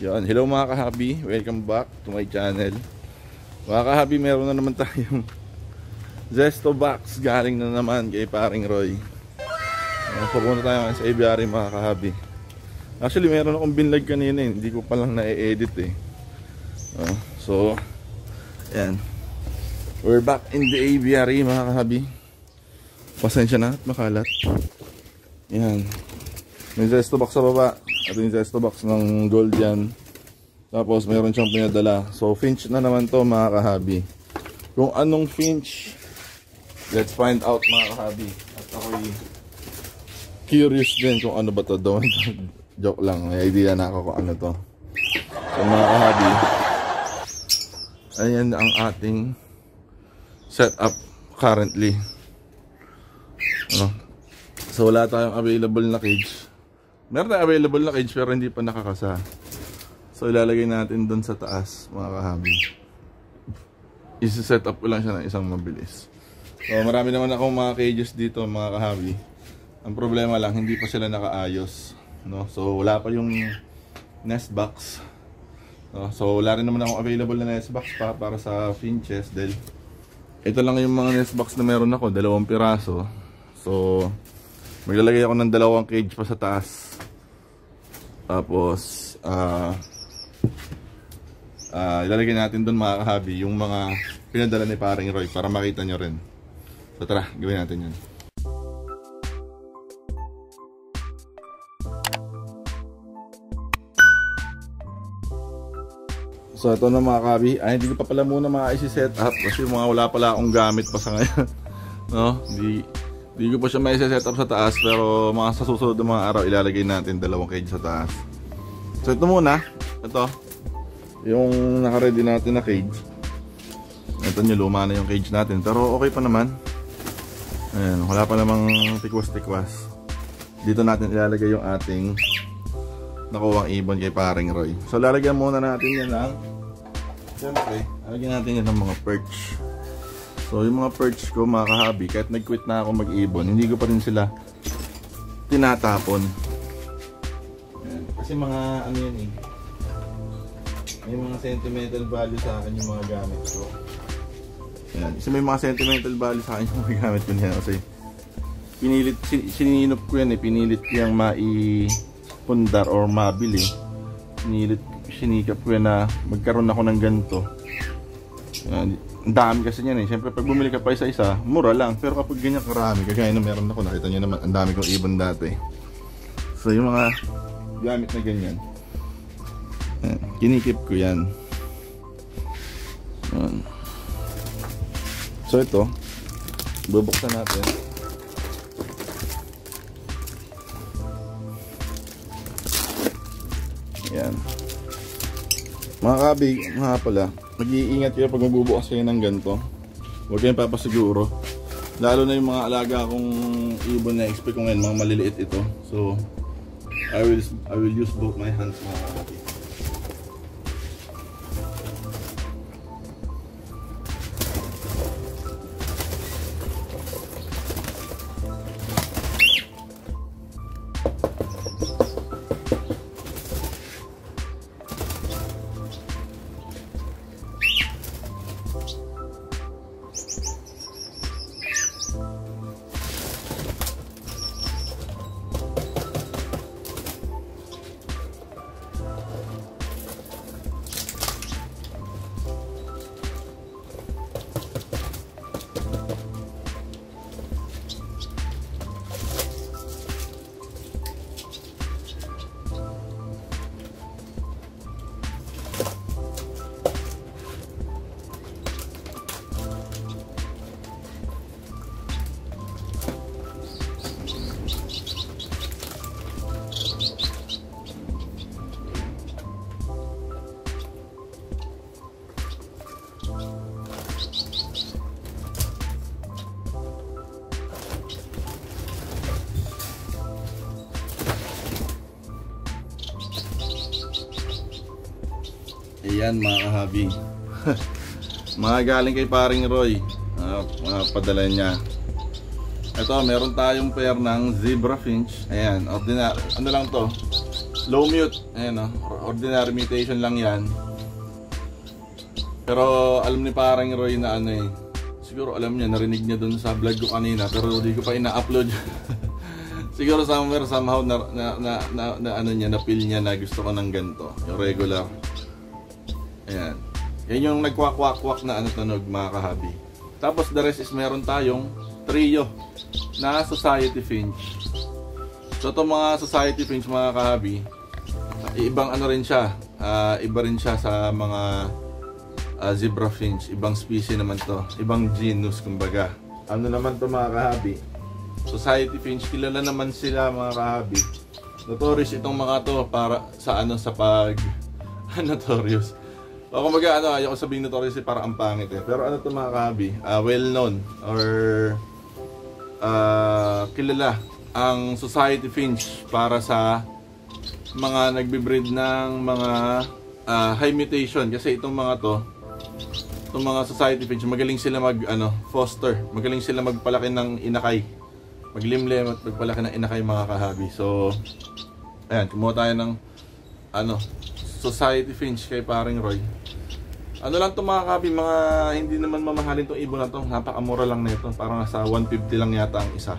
Yan, hello mga kahabi, welcome back to my channel. Mga kahabi, meron na naman tayong Zesto box galing na naman kay paring Roy. Pupunta tayo sa aviary mga kahabi. Actually meron akong binlag kanina hindi ko palang na-edit So yan, we're back in the aviary mga kahabi. Pasensya na at makalat. Yan, may Zesto box sa baba. Ito yung Zesto box ng gold yan. Tapos mayroon siyang pinadala. So finch na naman to mga kahabi. Kung anong finch, let's find out mga kahabi. At ako'y curious din kung ano ba to. Joke lang, may idea na ako kung ano to. So mga kahabi, ayan ang ating setup currently. So wala tayong available na cage. Meron tayong available na cage pero hindi pa nakakasa. So ilalagay natin doon sa taas mga kahabi. Isi-set up ko lang siya ng isang mabilis. So marami naman akong mga cages dito mga kahabi. Ang problema lang hindi pa sila nakaayos, no? So wala pa yung nest box, no? So wala rin naman akong available na nest box para sa finches dahil ito lang yung mga nest box na meron ako, 2 piraso. So maglalagay ako ng 2 cage pa sa taas. Tapos ilalagay natin doon mga kahabi yung mga pinadala ni paring Roy para makita nyo rin. So tara, gawin natin yun. So ito na mga kahabi. Ay, hindi ko pa pala muna isi-set up kasi wala pala akong gamit pa sa ngayon. No? Hindi ko pa siya mai-set up sa taas pero sa susunod ng mga araw ilalagay natin 2 cage sa taas. So ito muna, ito yung naka-ready natin na cage. Ito nyo, luma na yung cage natin pero okay pa naman. Ayan, wala pa namang tikwas-tikwas. Dito natin ilalagay yung ating nakuwang ibon kay paring Roy. So lalagyan muna natin yan ng, siyempre, lalagyan natin yan ng mga perch. So yung mga perch ko mga kahabi, kahit nag-quit na ako mag-ibon, hindi ko pa rin sila tinatapon. Ayan. Kasi mga ano yan may mga sentimental value sa akin yung mga gamit ko. Ayan. Kasi may mga sentimental value sa akin yung mga gamit ko niya. Kasi pinilit, sininop ko yan pinilit ko yung maipundar or mabili. Sinikap ko yan na magkaroon ako ng ganito. Ayan. Ang dami kasi niyan Siyempre pag bumili ka pa isa-isa, mura lang. Pero kapag ganyan karami, kagaya na meron ako, nakita nyo naman, ang dami kong ibon dati. So yung mga gamit na ganyan, kinikip ko yan. So ito, bubuksan natin. Yan. Mga kabi, mga pala, mag-iingat kayo pag magbubukas kayo ng ganito. Huwag kayong papasiguro. Lalo na yung mga alaga kong ibon na expect ko ngayon, mga maliliit ito. So I will use both my hands mga kabi. Ayan mga kahabi. Mga galing kay paring Roy, mga padala niya. Ito, meron tayong pair ng zebra finch. Ayan, ordinary, ano lang to, low mute. Ayan o, ordinary mutation lang yan. Pero alam ni parang Roy na ano eh, siguro alam niya, narinig niya dun sa vlog ko kanina, pero hindi ko pa ina-upload. Siguro somewhere, somehow na ano niya, na-feel niya na gusto ko ng ganito, yung regular. Ayan. Yan yung nagkwak-kwak-kwak na ano tunog, mga kahabi. Tapos the rest is meron tayong trio na Society Finch. So itong mga Society Finch, mga kahabi, ibang ano rin siya, iba rin siya sa mga Zebra Finch. Ibang species naman to, ibang genus kumbaga. Ano naman to, mga kahabi, Society Finch, kilala naman sila, mga kahabi. Notorious itong mga to para sa ano, sa pag notorious. O kumbaga ano, ayoko sabihin notorious para ang pangit eh. Pero ano to, mga kahabi, well known or kilala ang Society Finch para sa mga nagbe-breed ng mga high mutation, kasi itong mga to, itong mga Society Finch, magaling sila mag foster, magaling sila magpalaki ng inakay, maglimlim at magpalaki ng inakay, mga kahabi. So ayan, kumuha tayo ng Society Finch kay paring Roy. Ano lang to, mga kahabi, mga hindi naman mamahalin tong ibon na to, napakamura lang nito, parang nasa 150 lang yata ang isa.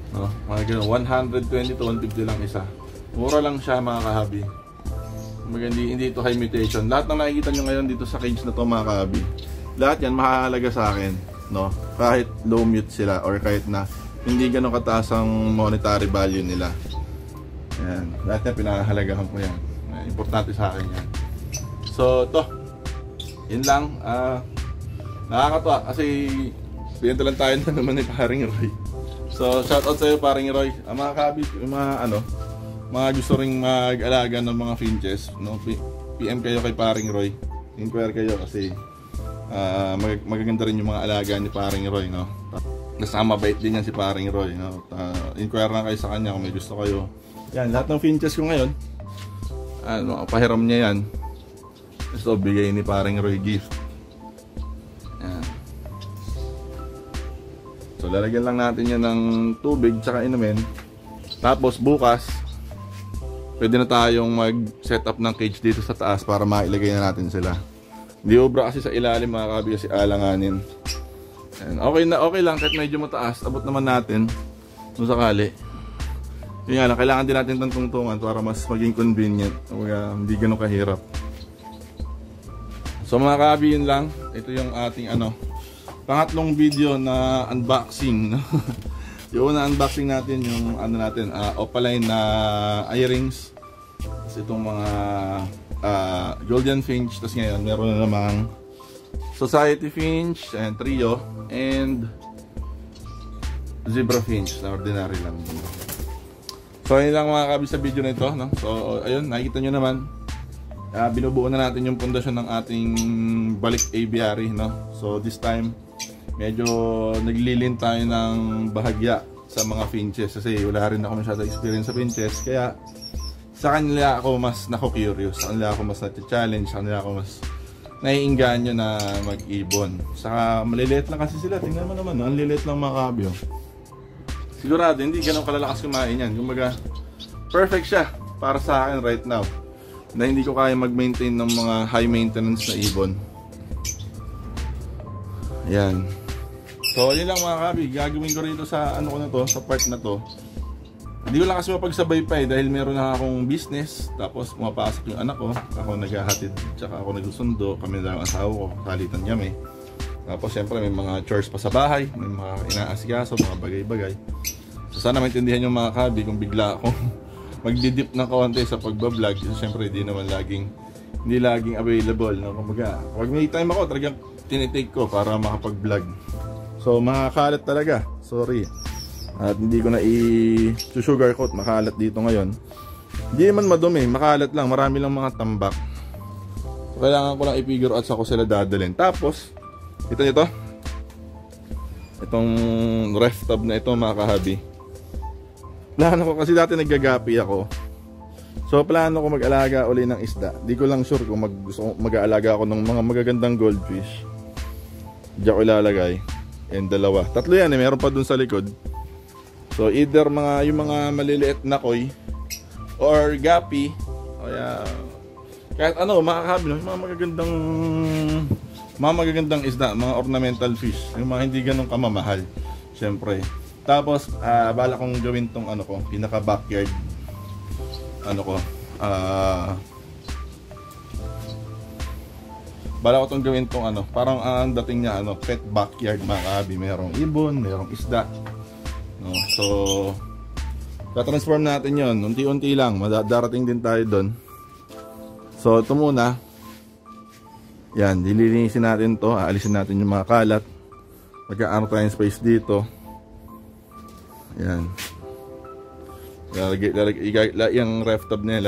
No, mga ganun, 120 to 150 lang isa. Mura lang siya, mga kahabi. Hindi ito high mutation. Lahat ng nakikita nyo ngayon dito sa cage na to, mga kahabi, lahat yan mahalaga sa akin, no? Kahit low mute sila or kahit na hindi ganun kataas ang monetary value nila. Ayan, lahat yan pinahalagahan ko yan. Importante sa akin yan. So to, yun lang. Nakakatuwa kasi binenta lang tayo na naman ni paring Roy. So, shoutout sa iyo, paring Roy. Mga kabit, mga gusto ring mag-alaga ng mga finches, no? PM kayo kay paring Roy. Inquire kayo kasi magaganda rin yung mga alaga ni paring Roy, no? Nasama bait din yan si paring Roy, no? Inquire lang kayo sa kanya kung may gusto kayo. Yan, lahat ng finches ko ngayon, pahiram niya yan. So, bigay ni paring Roy gift. Yan. So lalagyan lang natin yan ng tubig tsaka inumin. Tapos bukas pwede na tayong mag set up ng cage dito sa taas para mailagay na natin sila. Hindi obra kasi sa ilalim, mga kabi, kasi alanganin. And okay lang kahit medyo mataas, abot naman natin kung sakali. Yun nga lang, kailangan din natin itong tungtungan para mas maging convenient, hindi ganun kahirap. So mga kabi, yun lang. Ito yung ating pangatlong video na unboxing, no? Yung una unboxing natin yung opaline na earrings. Tapos itong mga golden finch. Tapos ngayon meron na namang Society Finch and trio and Zebra Finch na ordinary lang. So yun lang, mga kabi, sa video na ito, no? So ayun, nakikita nyo naman, binubuo na natin yung pundasyon ng ating balik aviary, no? So this time medyo naglilin tayo ng bahagya sa mga finches kasi wala rin ako masyadong experience sa finches, kaya sa kanila ako mas nako-curious, sa kanila ako mas na-challenge, sa kanila ako mas naiinganyo na mag-ibon. Saka maliliit lang kasi sila, tingnan mo naman, ang liliit lang, mga kabyo. Sigurado hindi ganun kalalakas kumain yan, kumbaga perfect siya para sa akin right now na hindi ko kaya mag-maintain ng mga high maintenance na ibon. Yan. So yun lang, mga kabi, gagawin ko rito sa sa part na to. Hindi ko lang kasi mapagsabay pa dahil meron na akong business, tapos pumapasok yung anak ko, ako naghahatid, tsaka ako nagsusundo, kami na lang asawa ko, salitan kami. Tapos syempre may mga chores pa sa bahay, may mga inaasikaso, mga bagay-bagay. So sana maintindihan yung mga kabi kung bigla akong magdidip ng kaunti sa pagbablog. So syempre hindi laging available, no? Kumbaga, pag may time ako, talagang tinitake ko para makapag-vlog. So makakalat talaga, sorry. At hindi ko na i-sugarcoat, makalat dito ngayon. Hindi naman madumi, makalat lang, marami lang mga tambak. So kailangan ko lang i-figure out sa ko sila dadalhin. Tapos, ito nito, itong ref tub na ito, mga kahabi. Plano ko kasi dati naggagapi ako. So plano ko mag-alaga uli ng isda. Di ko lang sure kung mag-aalaga ako ng mga magagandang goldfish. Diyan ko ilalagay. And dalawa. Tatlo yan meron pa dun sa likod. So either yung mga maliliit na koi or gapi, kaya kahit ano, makakabi, no? Mga magagandang isda, mga ornamental fish, yung mga hindi ganun kamamahal, syempre. Tapos, bala kong gawin tong ano ko, pinaka backyard, ano ko, bala ko tong gawin tong ano, parang ang dating niya, ano, pet backyard, mga kabi, merong ibon, merong isda, no? So, tatransform natin yon, unti-unti lang, darating din tayo doon. So, ito muna. Yan, dililinisin natin to, aalisin natin yung mga kalat. Magkaano tayong space dito. Yan. Lalagay yung ref tub nila.